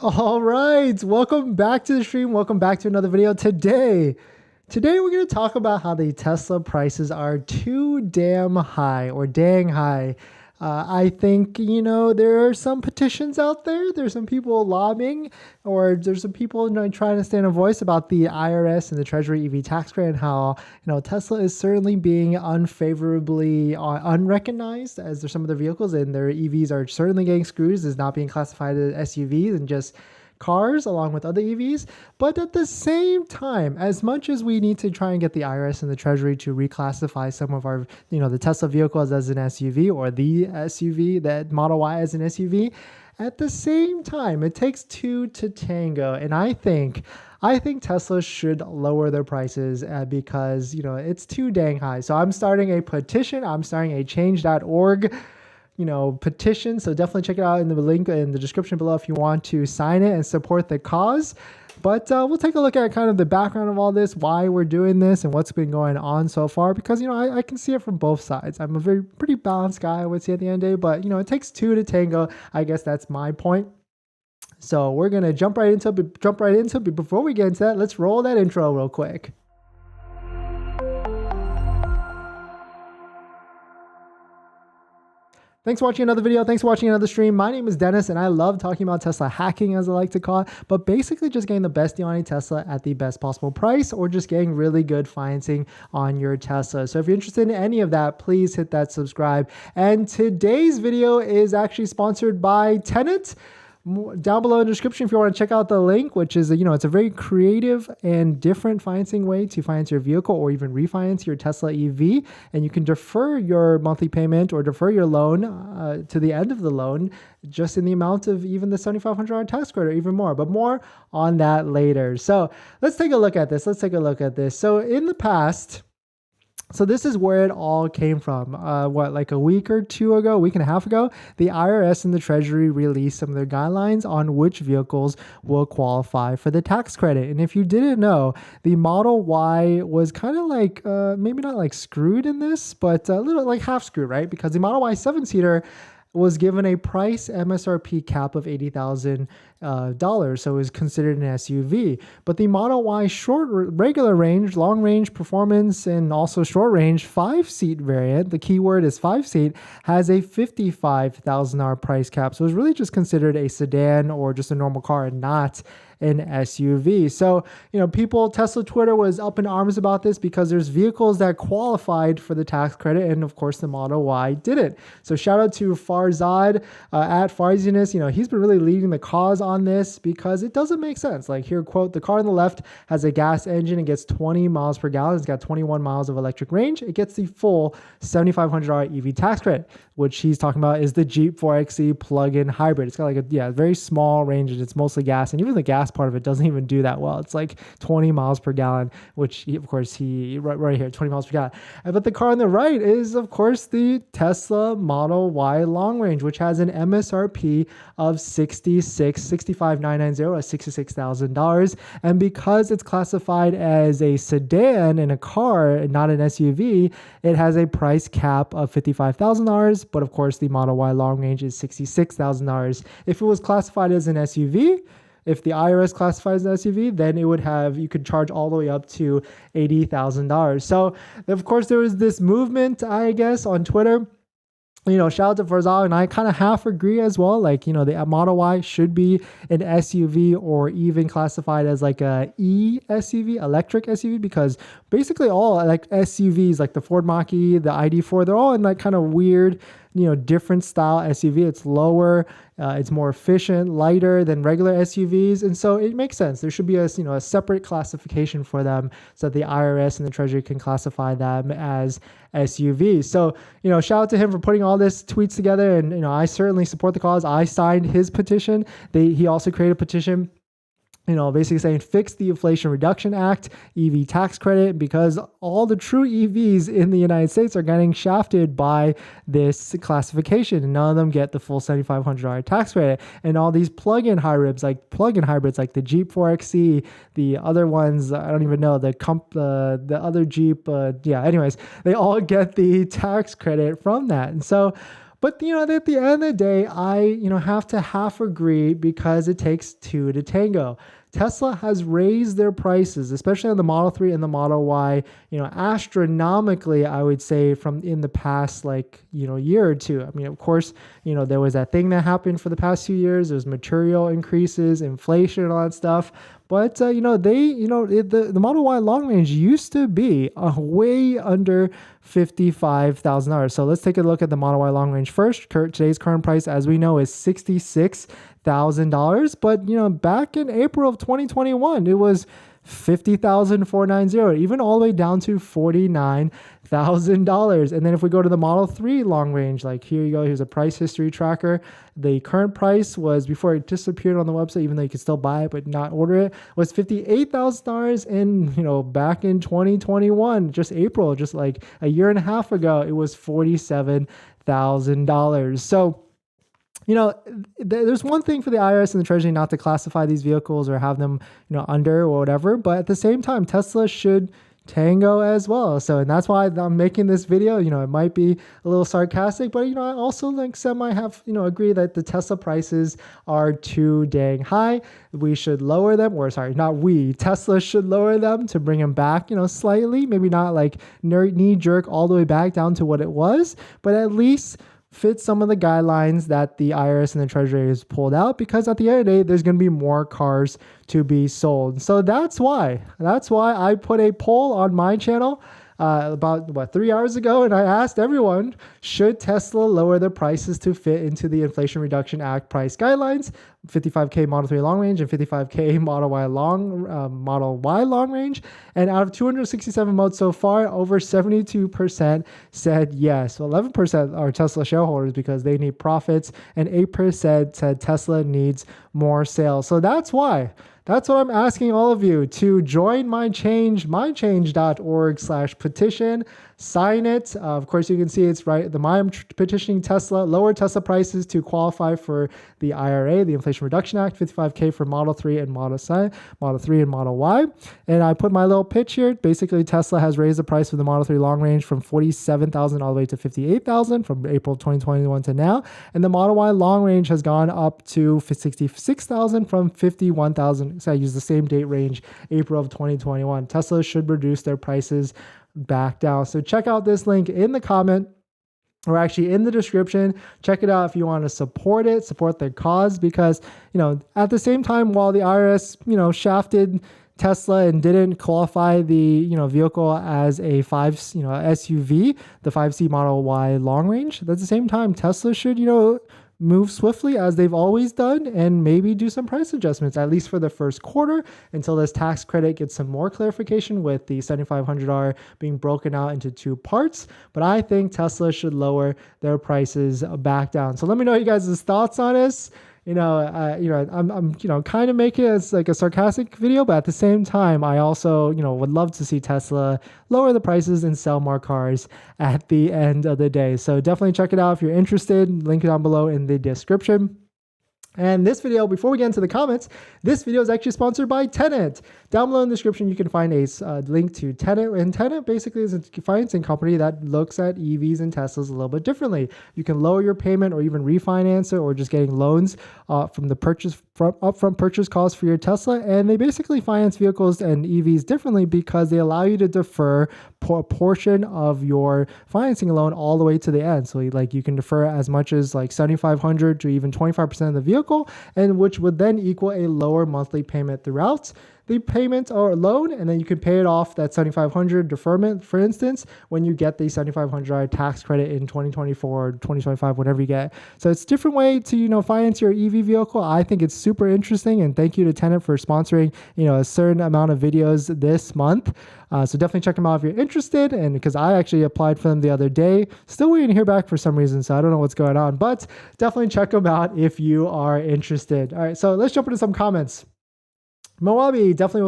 All right, welcome back to the stream. Welcome back to another video. Today we're going to talk about how the Tesla prices are too damn high or dang high. I think, there are some petitions out there. There's some people lobbying, or there's some people trying to stand a voice about the IRS and the Treasury EV tax credit, and how, Tesla is certainly being unfavorably unrecognized as some of their vehicles, and their EVs are certainly getting screwed as not being classified as SUVs and just cars along with other EVs. But at the same time, as much as we need to try and get the IRS and the Treasury to reclassify some of our, the Tesla vehicles as an SUV, or the SUV, that Model Y as an SUV, at the same time, it takes two to tango. And I think Tesla should lower their prices because, it's too dang high. So I'm starting a petition. I'm starting a change.org petition. So definitely check it out in the link in the description below if you want to sign it and support the cause. But we'll take a look at kind of the background of all this, why we're doing this, and what's been going on so far. Because, I can see it from both sides. I'm a pretty balanced guy, I would say, at the end of the day. But, it takes two to tango. I guess that's my point. So we're going to jump right into it. But before we get into that, let's roll that intro real quick. Thanks for watching another video. Thanks for watching another stream. My name is Dennis, and I love talking about Tesla hacking, as I like to call it, but basically just getting the best deal on a Tesla at the best possible price, or just getting really good financing on your Tesla. So if you're interested in any of that, please hit that subscribe. And today's video is actually sponsored by Tenet. Down below in the description if you want to check out the link, which is, it's a very creative and different financing way to finance your vehicle or even refinance your Tesla EV. And you can defer your monthly payment or defer your loan to the end of the loan, just in the amount of even the $7,500 tax credit or even more, but more on that later. So let's take a look at this. So in the past, so this is where it all came from. Like a week and a half ago, the IRS and the Treasury released some of their guidelines on which vehicles will qualify for the tax credit. And if you didn't know, the Model Y was kind of like, maybe not like screwed in this, but a little like half screwed, right? Because the Model Y 7-seater was given a price MSRP cap of $80,000, so it was considered an SUV. But the Model Y regular range, long range performance, and also short range 5-seat variant, the keyword is 5-seat, has a $55,000 price cap. So it was really just considered a sedan or just a normal car and not an SUV. So, Tesla Twitter was up in arms about this because there's vehicles that qualified for the tax credit, and of course the Model Y didn't. So shout out to Farzad at Farziness. He's been really leading the cause on this because it doesn't make sense. Like here, quote, the car on the left has a gas engine and gets 20 miles per gallon. It's got 21 miles of electric range. It gets the full $7,500 EV tax credit, which he's talking about is the Jeep 4xe plug-in hybrid. It's got like a very small range, and it's mostly gas, and even the gas part of it doesn't even do that well. It's like 20 miles per gallon, which of course right here, 20 miles per gallon. But the car on the right is of course the Tesla Model Y long range, which has an MSRP of $65,990 or $66,000. And because it's classified as a sedan and a car and not an SUV, it has a price cap of $55,000. But of course, the Model Y long range is $66,000. If it was classified as an SUV, if the IRS classifies an SUV, then you could charge all the way up to $80,000. So, of course, there was this movement, I guess, on Twitter. Shout out to Farzal, and I kind of half agree as well. Like, the Model Y should be an SUV or even classified as like a SUV, electric SUV, because basically all like SUVs, like the Ford Mach-E, the ID4, they're all in like kind of weird, different style SUV. It's lower, it's more efficient, lighter than regular SUVs. And so it makes sense. There should be a separate classification for them so that the IRS and the Treasury can classify them as SUVs. So, shout out to him for putting all this tweets together. And, I certainly support the cause. I signed his petition. He also created a petition, basically saying fix the Inflation Reduction Act, EV tax credit, because all the true EVs in the United States are getting shafted by this classification, and none of them get the full $7,500 tax credit. And all these plug-in hybrids like the Jeep 4xe, the other ones, I don't even know, the other Jeep, anyways, they all get the tax credit from that. And so But, at the end of the day, I, have to half agree because it takes two to tango. Tesla has raised their prices, especially on the Model 3 and the Model Y, astronomically, I would say, from in the past, year or two. I mean, of course, there was that thing that happened for the past 2 years. There's material increases, inflation, and all that stuff. But, the Model Y long range used to be way under $55,000. So let's take a look at the Model Y long range first. Today's current price, as we know, is $66,000. But, back in April of 2021, it was $50,490, even all the way down to $49,000. And then if we go to the Model 3 long range, like here you go, here's a price history tracker. The current price was, before it disappeared on the website, even though you could still buy it but not order it, was $58,000. And, back in 2021, just April, just like a year and a half ago, it was $47,000. So, there's one thing for the IRS and the Treasury not to classify these vehicles or have them, under or whatever. But at the same time, Tesla should tango as well. So, and that's why I'm making this video. It might be a little sarcastic, but, I also agree that the Tesla prices are too dang high. We should lower them, Tesla should lower them to bring them back, slightly, maybe not like knee jerk all the way back down to what it was, but at least fit some of the guidelines that the IRS and the Treasury has pulled out, because at the end of the day, there's going to be more cars to be sold. So that's why I put a poll on my channel about 3 hours ago, and I asked everyone, should Tesla lower their prices to fit into the Inflation Reduction Act price guidelines? 55K Model 3 long range and 55K Model Y long range. And out of 267 votes so far, over 72% said yes. So 11% are Tesla shareholders because they need profits, and 8% said Tesla needs more sales. So that's what I'm asking all of you to join mychange.org/petition. Sign it. Of course, you can see it's right. I'm petitioning Tesla, lower Tesla prices to qualify for the IRA, the Inflation Reduction Act, 55K for Model 3 and Model 3 and Model Y. And I put my little pitch here. Basically, Tesla has raised the price for the Model 3 long range from $47,000 all the way to $58,000 from April 2021 to now. And the Model Y long range has gone up to $66,000 from $51,000. So I use the same date range, April of 2021. Tesla should reduce their prices back down. So check out this link in the comment, or actually in the description. Check it out if you want to support their cause, because, at the same time, while the IRS, shafted Tesla and didn't qualify the, vehicle as a SUV, the 5C Model Y long range, at the same time, Tesla should, move swiftly as they've always done and maybe do some price adjustments, at least for the first quarter, until this tax credit gets some more clarification with the $7,500 being broken out into two parts. But I think Tesla should lower their prices back down. So let me know you guys' thoughts on this. I'm kind of making it as like a sarcastic video, but at the same time, I also, would love to see Tesla lower the prices and sell more cars at the end of the day. So definitely check it out if you're interested. Link down below in the description. And this video, before we get into the comments, this video is actually sponsored by Tenet. Down below in the description, you can find a link to Tenet. And Tenet basically is a financing company that looks at EVs and Teslas a little bit differently. You can lower your payment or even refinance it, or just getting loans from the upfront purchase costs for your Tesla. And they basically finance vehicles and EVs differently because they allow you to defer a portion of your financing loan all the way to the end. So you can defer as much as $7,500 to even 25% of the vehicle, and which would then equal a lower monthly payment throughout the payment or loan, and then you can pay it off, that $7,500 deferment, for instance, when you get the $7,500 tax credit in 2024 or 2025, whatever you get. So it's a different way to, finance your EV vehicle. I think it's super interesting, and thank you to Tenet for sponsoring, a certain amount of videos this month. So definitely check them out if you're interested, and because I actually applied for them the other day. Still waiting to hear back for some reason, so I don't know what's going on, but definitely check them out if you are interested. All right, so let's jump into some comments. Moabi definitely will